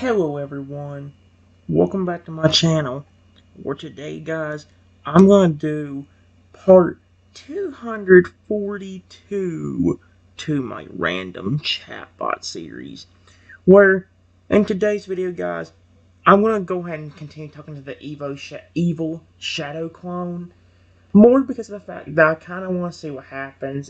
Hello everyone, welcome back to my channel, where today guys, I'm going to do part 242 to my random chatbot series, where in today's video guys, I'm going to go ahead and continue talking to the evil shadow clone, more because of the fact that I kind of want to see what happens.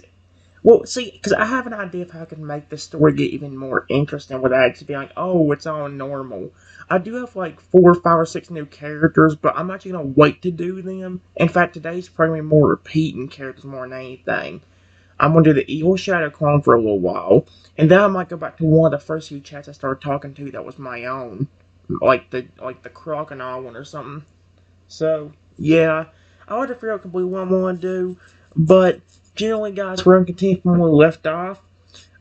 Well, see, because I have an idea of how I can make the story get even more interesting without it to be like, oh, it's all normal. I do have like 4, 5, or 6 new characters, but I'm actually going to wait to do them. In fact, today's probably more repeating characters more than anything. I'm going to do the Evil Shadow Clone for a little while, and then I might go back to one of the first few chats I started talking to that was my own. Like the Crocodile one or something. So, yeah, I want to figure out completely what I want to do, but generally, guys, we're going to continue from where we left off.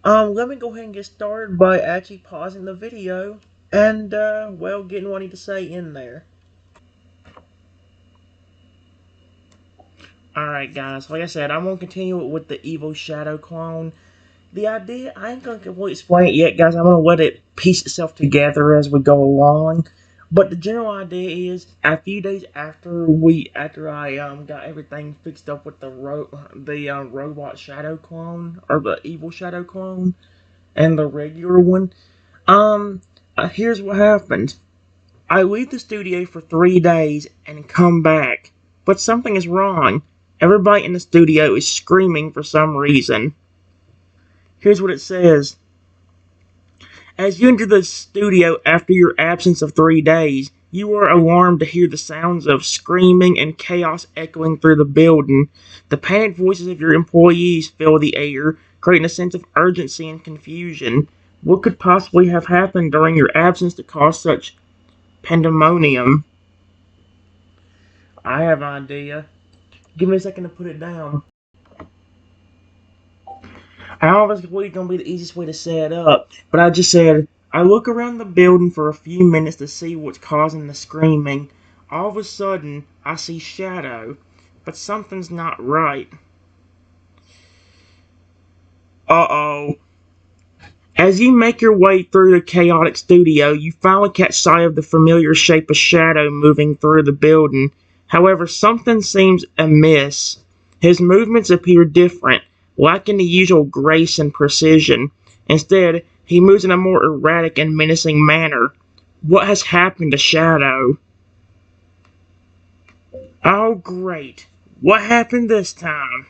Let me go ahead and get started by actually pausing the video and, well, getting what I need to say in there. Alright, guys, like I said, I'm going to continue with the Evil Shadow Clone. The idea, I ain't going to completely explain it yet, guys. I'm going to let it piece itself together as we go along. But the general idea is, a few days after I got everything fixed up with the robot shadow clone, or the evil shadow clone, and the regular one, here's what happened. I leave the studio for 3 days and come back, but something is wrong. Everybody in the studio is screaming for some reason. Here's what it says. As you enter the studio after your absence of 3 days, you are alarmed to hear the sounds of screaming and chaos echoing through the building. The panicked voices of your employees fill the air, creating a sense of urgency and confusion. What could possibly have happened during your absence to cause such pandemonium? I have an idea. Give me a second to put it down. I don't know if it's completely going to be the easiest way to set it up, but I just said, I look around the building for a few minutes to see what's causing the screaming. All of a sudden, I see shadow, but something's not right. Uh-oh. As you make your way through the chaotic studio, you finally catch sight of the familiar shape of Shadow moving through the building. However, something seems amiss. His movements appear different, lacking the usual grace and precision. Instead, he moves in a more erratic and menacing manner. What has happened to Shadow? Oh, great. What happened this time?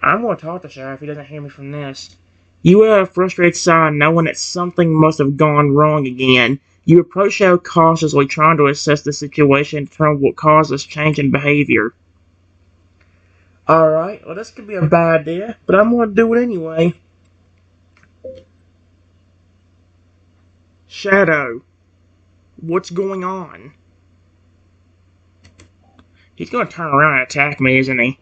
I'm going to talk to Shadow if he doesn't hear me from this. You have a frustrated sigh, knowing that something must have gone wrong again. You approach Shadow cautiously, trying to assess the situation and determine what caused this change in behavior. Alright, well this could be a bad idea, but I'm going to do it anyway. Shadow, what's going on? He's going to turn around and attack me, isn't he?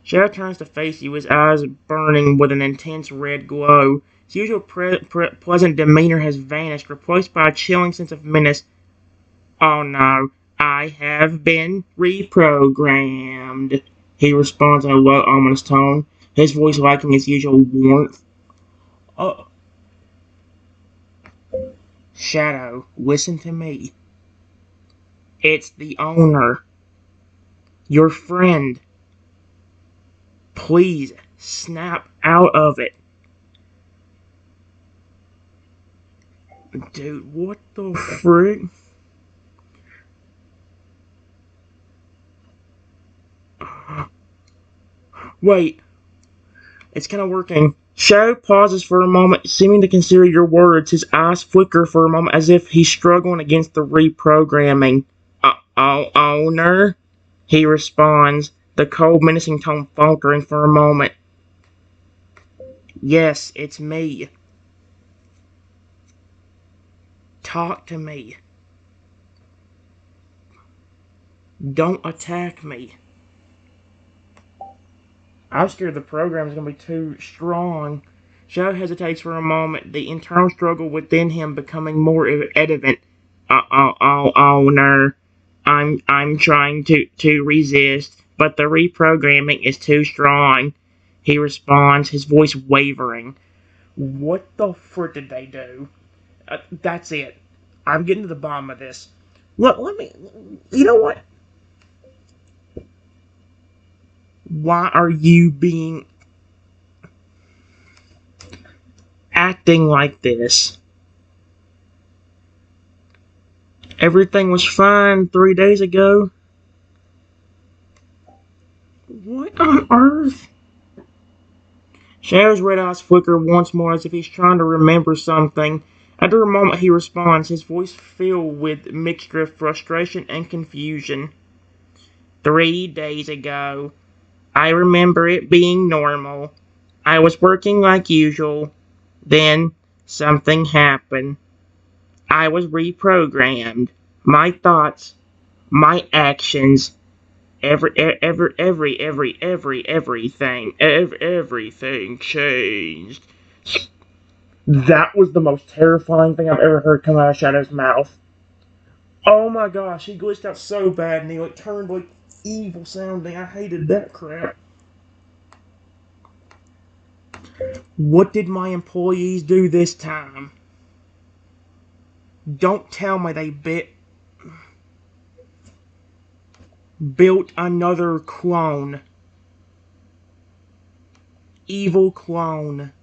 Shadow turns to face you, his eyes burning with an intense red glow. His usual pleasant demeanor has vanished, replaced by a chilling sense of menace. Oh no, I have been reprogrammed, he responds in a low, ominous tone, his voice lacking its usual warmth. Oh. Shadow, listen to me. It's the owner. Your friend. Please, snap out of it. Dude, what the frick? Wait. It's kind of working. Shadow pauses for a moment, seeming to consider your words. His eyes flicker for a moment as if he's struggling against the reprogramming. Owner? He responds, the cold, menacing tone faltering for a moment. Yes, it's me. Talk to me. Don't attack me. I'm scared the program is going to be too strong. Shadow hesitates for a moment, the internal struggle within him becoming more evident. Owner. I'm trying to resist, but the reprogramming is too strong. He responds, his voice wavering. What the frick did they do? That's it. I'm getting to the bottom of this. Look, let me. You know what? Why are you acting like this? Everything was fine 3 days ago. What on earth? Shadow's red eyes flicker once more as if he's trying to remember something. After a moment he responds, his voice filled with a mixture of frustration and confusion. 3 days ago. I remember it being normal. I was working like usual. Then something happened. I was reprogrammed. My thoughts, my actions, everything changed. That was the most terrifying thing I've ever heard come out of Shadow's mouth. Oh my gosh, he glitched out so bad and he turned evil sounding. I hated that crap. What did my employees do this time? Don't tell me they built another clone. Evil clone.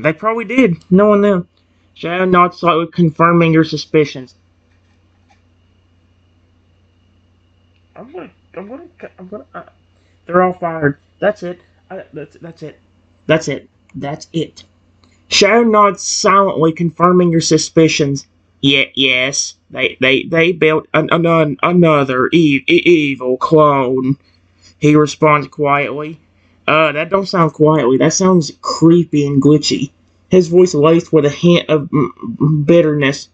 They probably did. No one knew. Shadow nods slightly, confirming your suspicions. I'm gonna. They're all fired. That's it. That's it. That's it. That's it. Shadow nods silently, confirming your suspicions. Yes. They built another evil clone. He responds quietly. That don't sound quietly. That sounds creepy and glitchy. His voice laced with a hint of bitterness.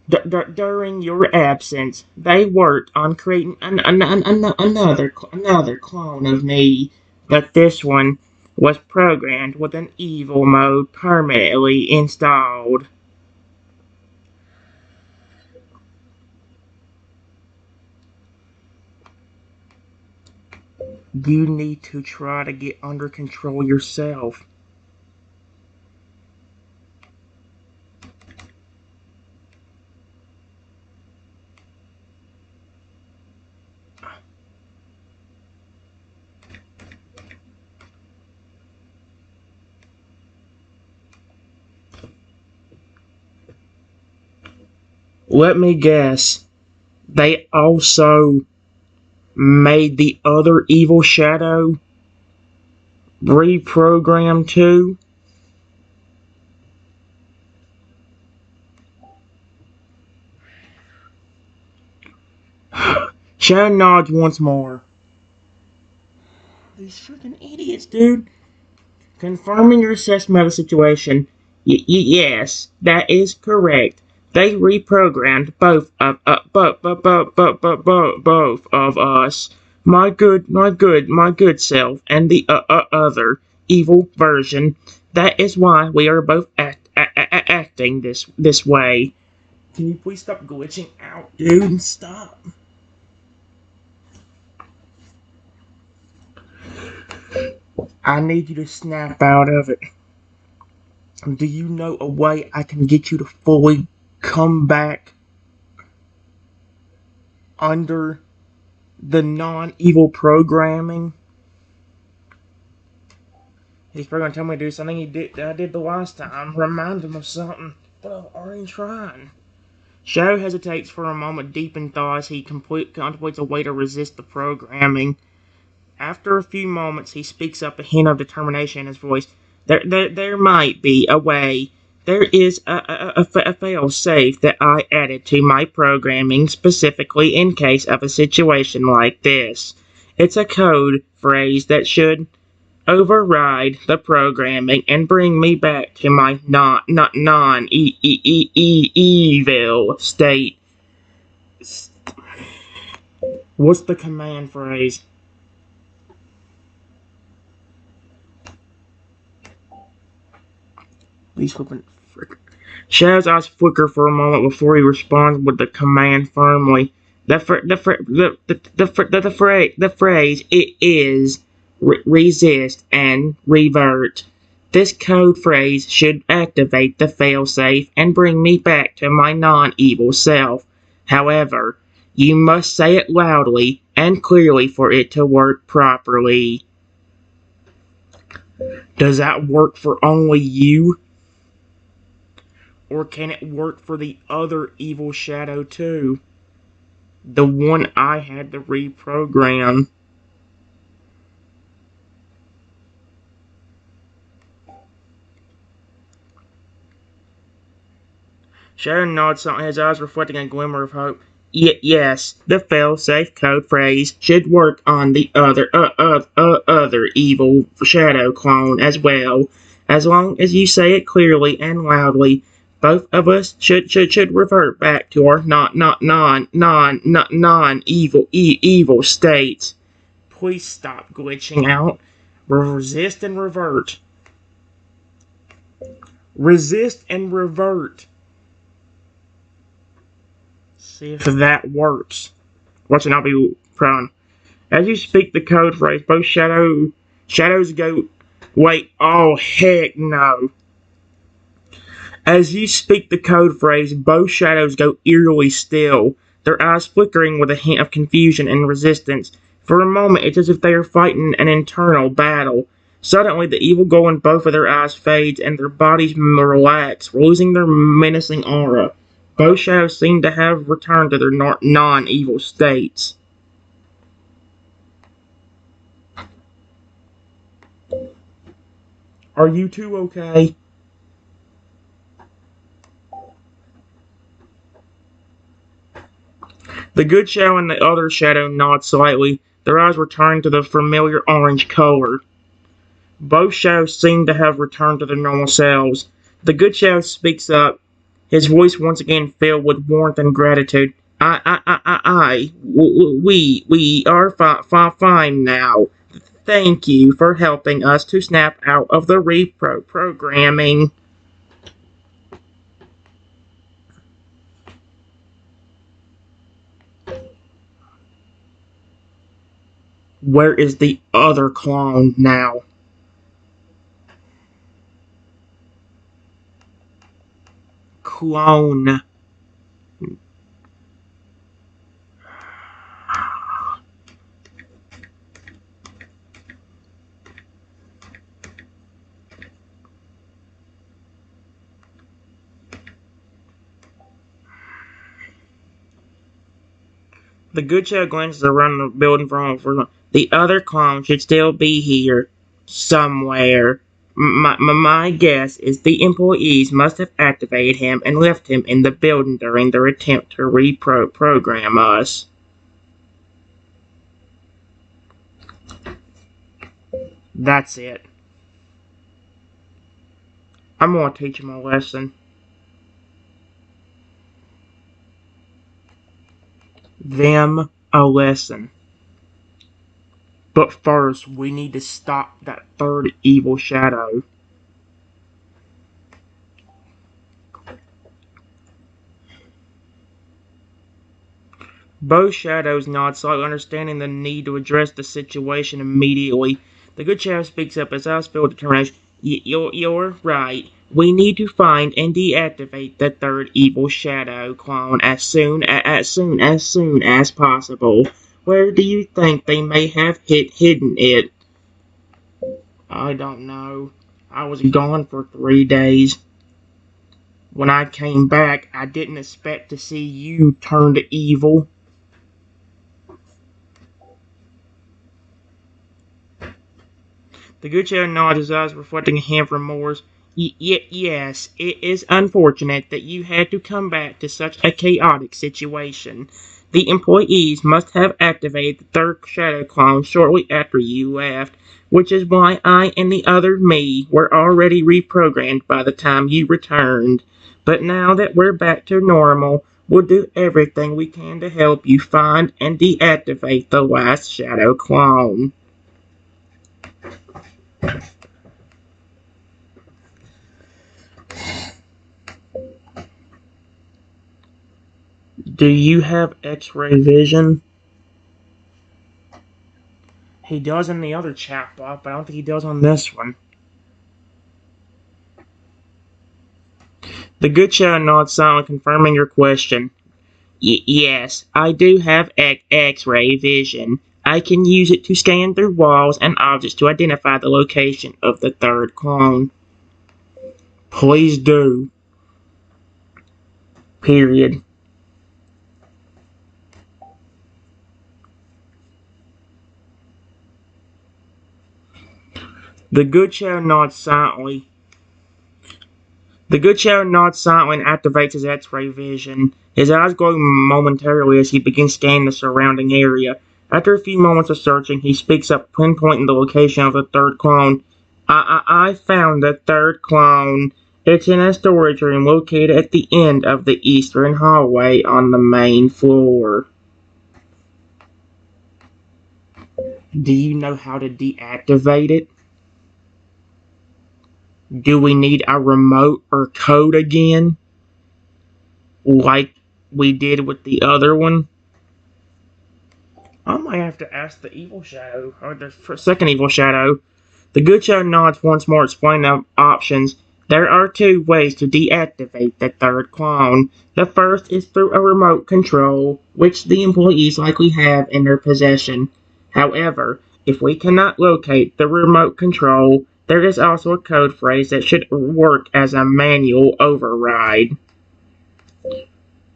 During your absence, they worked on creating another clone of me, but this one was programmed with an evil mode permanently installed. You need to try to get under control yourself. Let me guess. They also made the other evil shadow reprogram too? Shadow nods once more. These freaking idiots, dude. Confirming your assessment of the situation. Yes, that is correct. They reprogrammed both of us. My good self, and the other evil version. That is why we are both acting this way. Can you please stop glitching out, dude? Stop. I need you to snap out of it. Do you know a way I can get you to fully come back under the non-evil programming? He's probably gonna tell me to do something I did the last time. Remind him of something. But I've already tried. Shadow hesitates for a moment, deep in thought, as he contemplates a way to resist the programming. After a few moments, he speaks up, a hint of determination in his voice. There might be a way. There is a fail-safe that I added to my programming specifically in case of a situation like this. It's a code phrase that should override the programming and bring me back to my non-evil state. What's the command phrase? These flipping frick. Shadow's eyes flicker for a moment before he responds with the command firmly. The phrase it is resist and revert. This code phrase should activate the failsafe and bring me back to my non-evil self. However, you must say it loudly and clearly for it to work properly. Does that work for only you? Or can it work for the other evil shadow too? The one I had to reprogram. Shadow nods something, his eyes reflecting a glimmer of hope. Yes, the fail-safe code phrase should work on the other evil shadow clone as well. As long as you say it clearly and loudly, both of us should revert back to our non-evil states. Please stop glitching out. Resist and revert. Resist and revert. See if that works. Watch and I'll be prone. As you speak the code phrase, both shadows go. Wait, oh heck no. As you speak the code phrase, both shadows go eerily still, their eyes flickering with a hint of confusion and resistance. For a moment, it's as if they are fighting an internal battle. Suddenly, the evil glow in both of their eyes fades, and their bodies relax, losing their menacing aura. Both shadows seem to have returned to their non-evil states. Are you two okay? The good shadow and the other shadow nod slightly, their eyes returning to the familiar orange color. Both shadows seem to have returned to their normal selves. The good shadow speaks up, his voice once again filled with warmth and gratitude. We are fine now. Thank you for helping us to snap out of the reprogramming. Where is the other clone now? Clone. The good shadow glances around the building for a moment. The other clone should still be here. Somewhere. My guess is the employees must have activated him and left him in the building during their attempt to reprogram us. That's it. I'm gonna teach him a lesson. Them a lesson. But first, we need to stop that third evil shadow. Both shadows nod slightly, understanding the need to address the situation immediately. The good shadow speaks up as I feel determination. You're right. We need to find and deactivate the third evil shadow clone as soon as possible. Where do you think they may have hidden it? I don't know. I was gone for 3 days. When I came back, I didn't expect to see you turn to evil. The good shadow nods, his eyes reflecting a hint of remorse. Yes, it is unfortunate that you had to come back to such a chaotic situation. The employees must have activated the third shadow clone shortly after you left, which is why I and the other me were already reprogrammed by the time you returned. But now that we're back to normal, we'll do everything we can to help you find and deactivate the last shadow clone. Do you have X-ray vision? He does in the other chatbot, but I don't think he does on this one. The good shadow nods silently, confirming your question. Yes, I do have X-ray vision. I can use it to scan through walls and objects to identify the location of the third clone. Please do. Period. The good shadow nods silently. The good shadow nods silently and activates his X-ray vision. His eyes glow momentarily as he begins scanning the surrounding area. After a few moments of searching, he speaks up, pinpointing the location of the third clone. I found the third clone. It's in a storage room located at the end of the eastern hallway on the main floor. Do you know how to deactivate it? Do we need a remote or code again? Like we did with the other one? I might have to ask the evil shadow, or the second evil shadow. The good shadow nods once more, explaining the options. There are two ways to deactivate the third clone. The first is through a remote control, which the employees likely have in their possession. However, if we cannot locate the remote control, there is also a code phrase that should work as a manual override.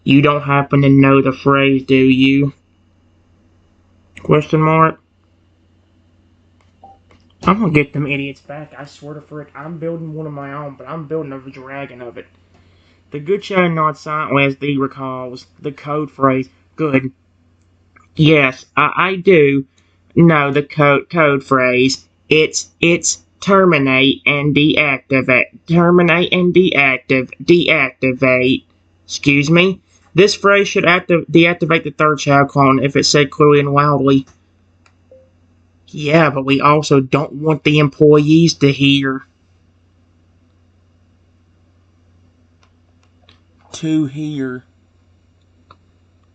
You don't happen to know the phrase, do you? Question mark? I'm gonna get them idiots back, I swear to frick. I'm building one of my own, but I'm building a dragon of it. The good shadow nods silently as he recalls the code phrase. Good. Yes, I do know the code phrase. It's terminate and deactivate. Terminate and deactivate. Excuse me? This phrase should deactivate the third shadow clone if it's said clearly and loudly. Yeah, but we also don't want the employees to hear. To hear.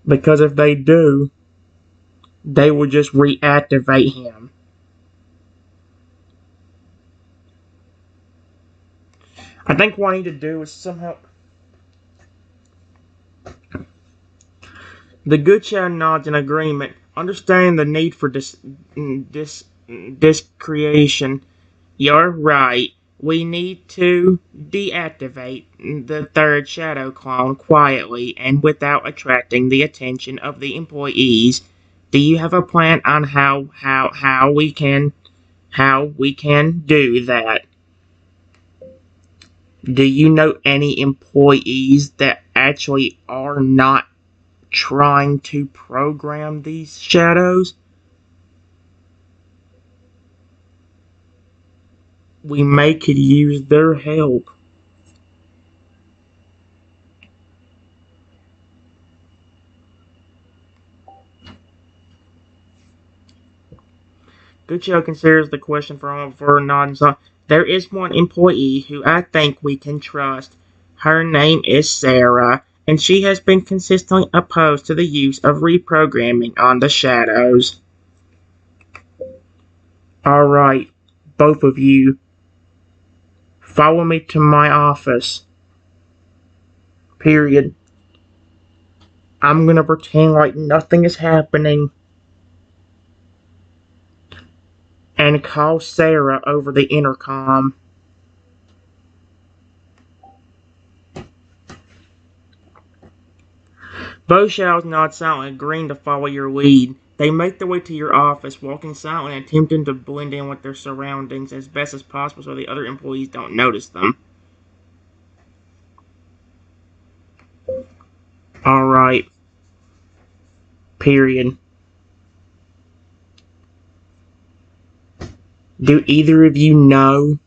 Because if they do, they will just reactivate him. I think what I need to do is somehow... The good shadow nods in agreement, understanding the need for this creation. You're right. We need to deactivate the third shadow clone quietly and without attracting the attention of the employees. Do you have a plan on how we can do that? Do you know any employees that actually are not trying to program these shadows? We may could use their help. Guccio considers the question for nods. There is one employee who I think we can trust. Her name is Sarah, and she has been consistently opposed to the use of reprogramming on the shadows. Alright, both of you. Follow me to my office. Period. I'm gonna pretend like nothing is happening and call Sarah over the intercom. Both shadows nod silently, agreeing to follow your lead. They make their way to your office, walking silently and attempting to blend in with their surroundings as best as possible so the other employees don't notice them. Alright. Period. Do either of you know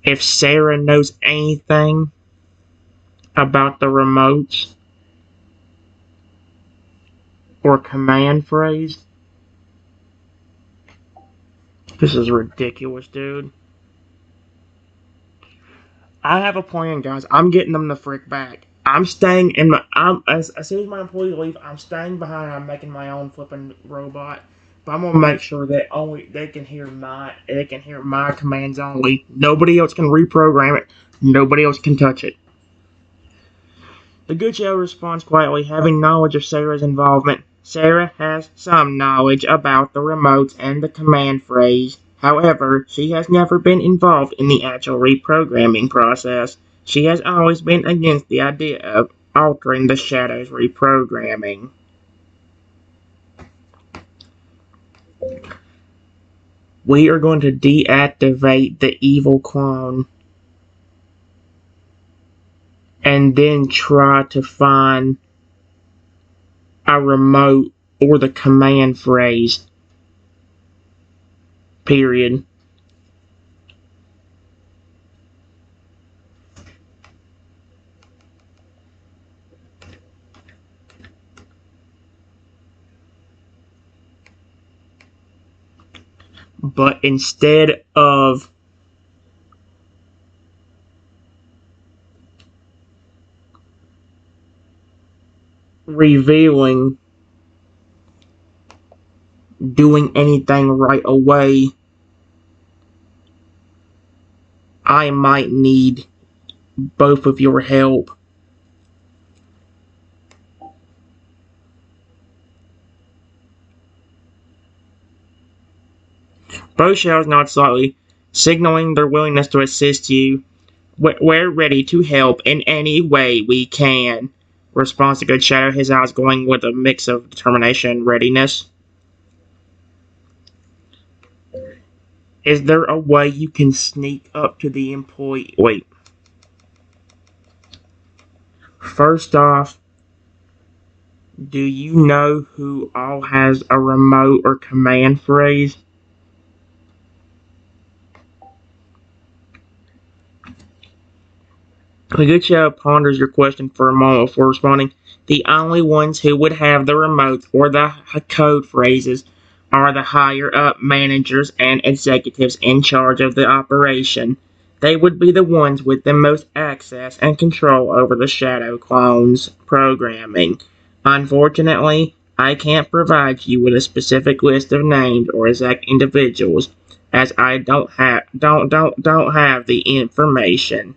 if Sarah knows anything about the remotes or command phrase? This is ridiculous, dude. I have a plan, guys. I'm getting them the frick back. I'm staying in my. As soon as my employees leave, I'm staying behind. I'm making my own flipping robot, but I'm gonna make sure that only they can hear my commands only. Nobody else can reprogram it. Nobody else can touch it. The good show responds quietly, having knowledge of Sarah's involvement. Sarah has some knowledge about the remotes and the command phrase. However, she has never been involved in the actual reprogramming process. She has always been against the idea of altering the Shadow's reprogramming. We are going to deactivate the evil clone and then try to find a remote or the command phrase. Period. But instead of revealing doing anything right away, I might need both of your help. Both shadows nod slightly, signaling their willingness to assist you. We're ready to help in any way we can, responds the good shadow, his eyes glowing with a mix of determination and readiness. Is there a way you can sneak up to the employee? Wait. First off, do you know who all has a remote or command phrase? The good shadow ponders your question for a moment before responding. The only ones who would have the remotes or the code phrases are the higher up managers and executives in charge of the operation. They would be the ones with the most access and control over the shadow clones programming. Unfortunately, I can't provide you with a specific list of names or exact individuals, as I don't have the information.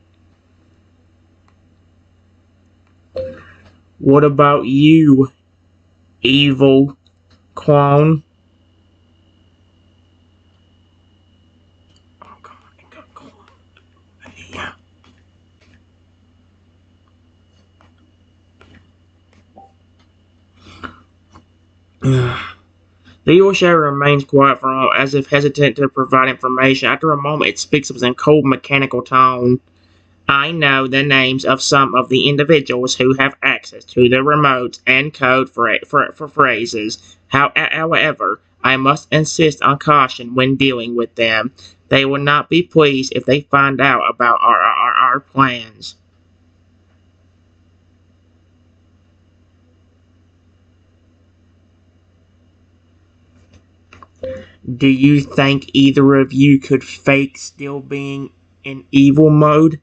What about you, evil clone? Oh, come on. Yeah. The evil shadow remains quiet for a moment, as if hesitant to provide information. After a moment, it speaks up in cold, mechanical tone. I know the names of some of the individuals who have access to the remotes and code for phrases. However, I must insist on caution when dealing with them. They will not be pleased if they find out about our plans. Do you think either of you could fake still being in evil mode?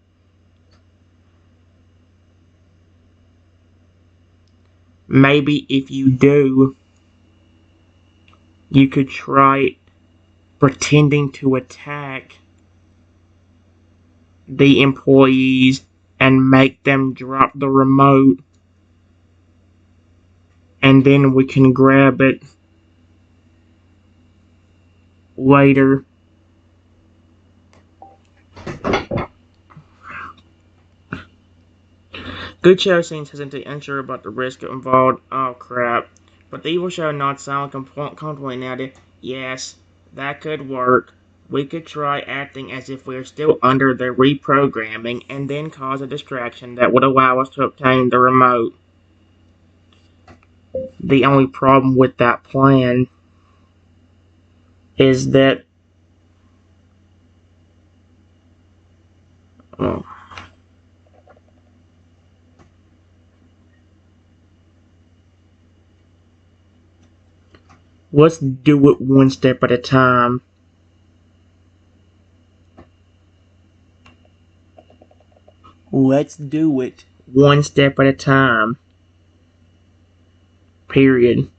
Maybe if you do, you could try pretending to attack the employees and make them drop the remote, and then we can grab it later. Good Shadow seems hesitant, unsure about the risk involved. Oh crap. But the evil shadow nods silent, comfortably nodded. Yes, that could work. We could try acting as if we're still under the reprogramming and then cause a distraction that would allow us to obtain the remote. The only problem with that plan is that oh, let's do it one step at a time. Let's do it one step at a time. Period.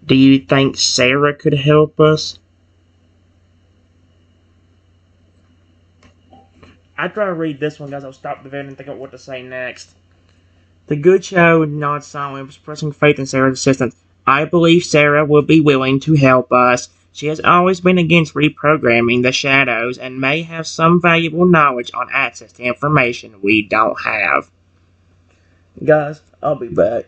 Do you think Sarah could help us? After I read this one, guys, I'll stop the video and think of what to say next. The good show nods silently, expressing faith in Sarah's assistance. I believe Sarah will be willing to help us. She has always been against reprogramming the shadows and may have some valuable knowledge on access to information we don't have. Guys, I'll be back.